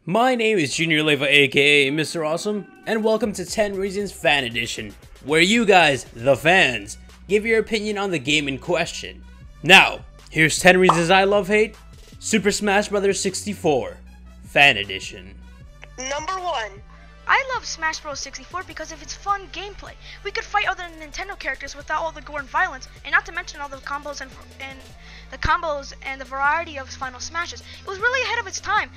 My name is JuniorAlexanderLeiva, aka Mr. Awesome, and welcome to 10 Reasons Fan Edition, where you guys, the fans, give your opinion on the game in question. Now, here's 10 reasons I love hate Super Smash Bros. 64 Fan Edition. Number 1. I love Smash Bros. 64 because of its fun gameplay. We could fight other Nintendo characters without all the gore and violence, and not to mention all the combos and the variety of Final Smashes. It was really ahead of its time,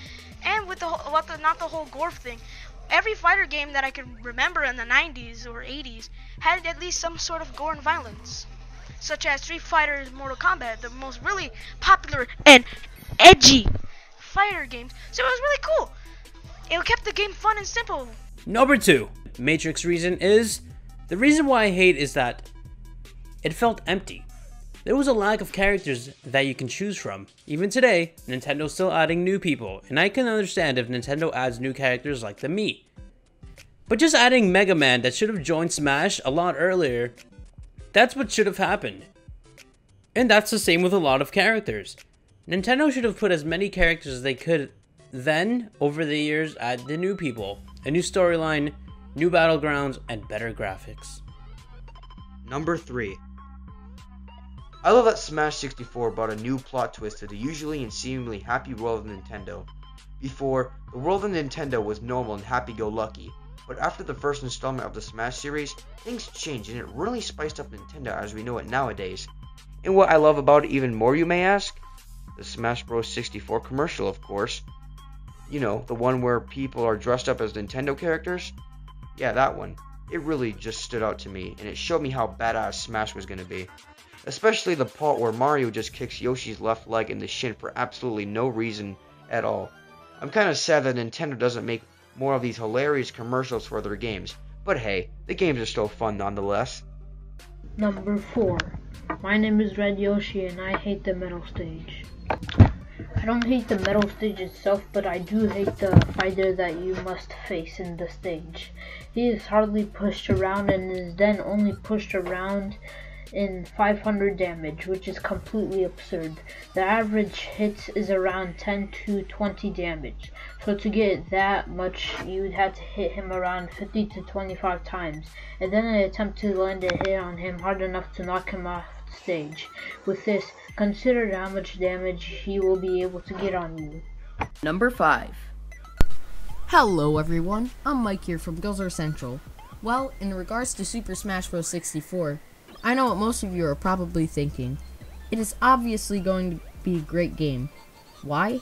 and with not the whole gore thing. Every fighter game that I can remember in the 90s or 80s had at least some sort of gore and violence, such as Street Fighter, Mortal Kombat, the most really popular and edgy fighter games. So it was really cool. It kept the game fun and simple. Number 2. Matrix reason is, the reason why I hate is that it felt empty. There was a lack of characters that you can choose from. Even today, Nintendo's still adding new people, and I can understand if Nintendo adds new characters like the Mii. But just adding Mega Man that should have joined Smash a lot earlier, that's what should have happened. And that's the same with a lot of characters. Nintendo should have put as many characters as they could. Then, over the years, add the new people, a new storyline, new battlegrounds, and better graphics. Number 3. I love that Smash 64 brought a new plot twist to the usually and seemingly happy world of Nintendo. Before, the world of Nintendo was normal and happy-go-lucky, but after the first installment of the Smash series, things changed and it really spiced up Nintendo as we know it nowadays. And what I love about it even more, you may ask? The Smash Bros. 64 commercial, of course. You know, the one where people are dressed up as Nintendo characters? Yeah, that one. It really just stood out to me, and it showed me how badass Smash was going to be. Especially the part where Mario just kicks Yoshi's left leg in the shin for absolutely no reason at all. I'm kind of sad that Nintendo doesn't make more of these hilarious commercials for their games, but hey, the games are still fun nonetheless. Number 4. My name is Red Yoshi and I hate the metal stage. I don't hate the metal stage itself, but I do hate the fighter that you must face in the stage. He is hardly pushed around and is then only pushed around in 500 damage, which is completely absurd. The average hits is around 10 to 20 damage, so to get that much you'd have to hit him around 50 to 25 times, and then attempt to land a hit on him hard enough to knock him off the stage. With this, consider how much damage he will be able to get on you. Number 5. Hello everyone, I'm Mike here from Guzzler Central. Well, in regards to Super Smash Bros. 64, I know what most of you are probably thinking. It is obviously going to be a great game. Why?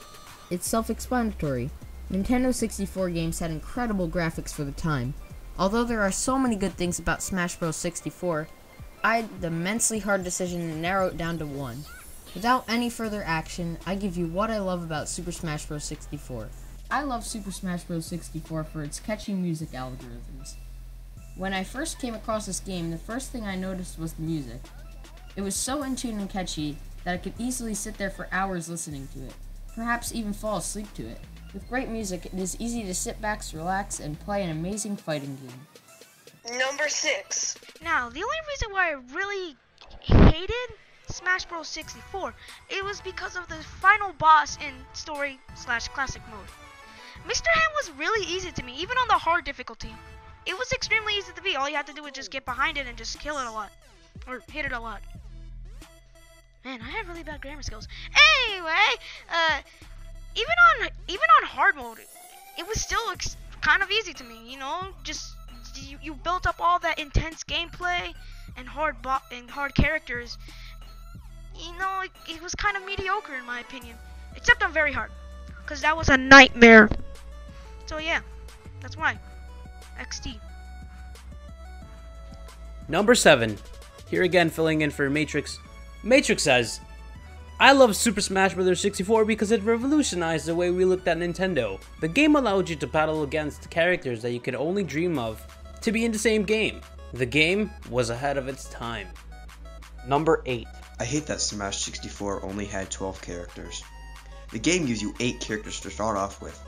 It's self-explanatory. Nintendo 64 games had incredible graphics for the time. Although there are so many good things about Smash Bros. 64, I had the immensely hard decision to narrow it down to one. Without any further action, I give you what I love about Super Smash Bros. 64. I love Super Smash Bros. 64 for its catchy music algorithms. When I first came across this game, the first thing I noticed was the music. It was so in tune and catchy that I could easily sit there for hours listening to it, perhaps even fall asleep to it. With great music, it is easy to sit back, relax, and play an amazing fighting game. Number 6. Now, the only reason why I really hated Smash Bros. 64, it was because of the final boss in story/classic mode. Mr. Hand was really easy to me, even on the hard difficulty. It was extremely easy to beat. All you had to do was just get behind it and just kill it a lot. Or hit it a lot. Man, I have really bad grammar skills. Anyway, even on hard mode, it was still kind of easy to me, you know? Just you built up all that intense gameplay and hard characters. You know, it was kind of mediocre in my opinion. Except on very hard, cuz that was a nightmare. So yeah, that's why. XD. Number 7. Here again filling in for Matrix. Matrix says, I love Super Smash Bros. 64 because it revolutionized the way we looked at Nintendo. The game allowed you to battle against characters that you could only dream of to be in the same game. The game was ahead of its time. Number 8. I hate that Smash 64 only had 12 characters. The game gives you 8 characters to start off with.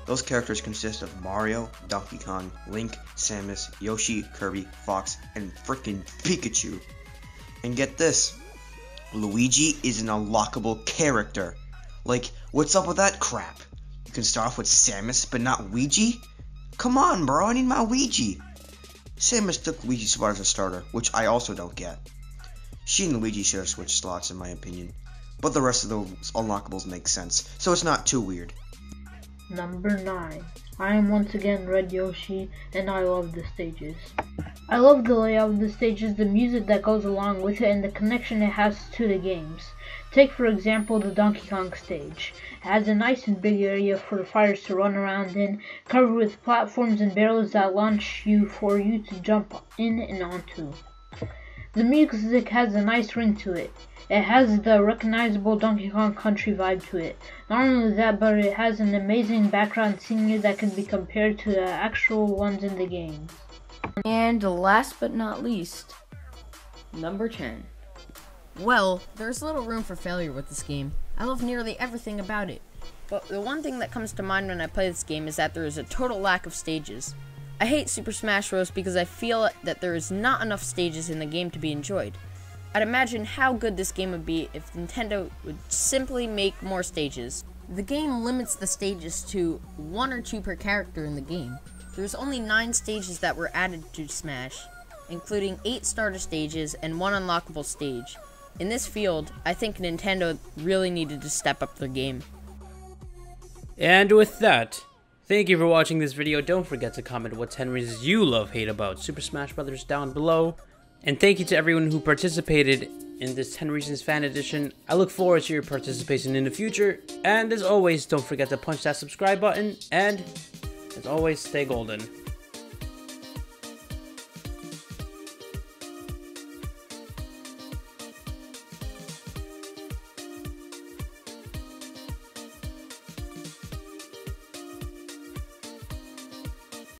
Those characters consist of Mario, Donkey Kong, Link, Samus, Yoshi, Kirby, Fox, and frickin' Pikachu. And get this, Luigi is an unlockable character. Like, what's up with that crap? can start off with Samus, but not Ouija? Come on, bro, I need my Ouija. Samus took Luigi's spot as a starter, which I also don't get. She and Luigi should have switched slots in my opinion, but the rest of those unlockables make sense, so it's not too weird. Number 9. I am once again Red Yoshi, and I love the stages. I love the layout of the stages, the music that goes along with it, and the connection it has to the games. Take for example the Donkey Kong stage. It has a nice and big area for the fighters to run around in, covered with platforms and barrels that launch you for you to jump in and onto. The music has a nice ring to it. It has the recognizable Donkey Kong Country vibe to it. Not only that, but it has an amazing background scenery that can be compared to the actual ones in the games. And last but not least, number 10. Well, there's little room for failure with this game. I love nearly everything about it. But the one thing that comes to mind when I play this game is that there is a total lack of stages. I hate Super Smash Bros. Because I feel that there is not enough stages in the game to be enjoyed. I'd imagine how good this game would be if Nintendo would simply make more stages. The game limits the stages to 1 or 2 per character in the game. There's only 9 stages that were added to Smash, including 8 starter stages and 1 unlockable stage. In this field, I think Nintendo really needed to step up their game. And with that, thank you for watching this video. Don't forget to comment what 10 reasons you hate about Super Smash Bros. Down below. And thank you to everyone who participated in this 10 Reasons Fan Edition. I look forward to your participation in the future. And as always, don't forget to punch that subscribe button. And as always, stay golden.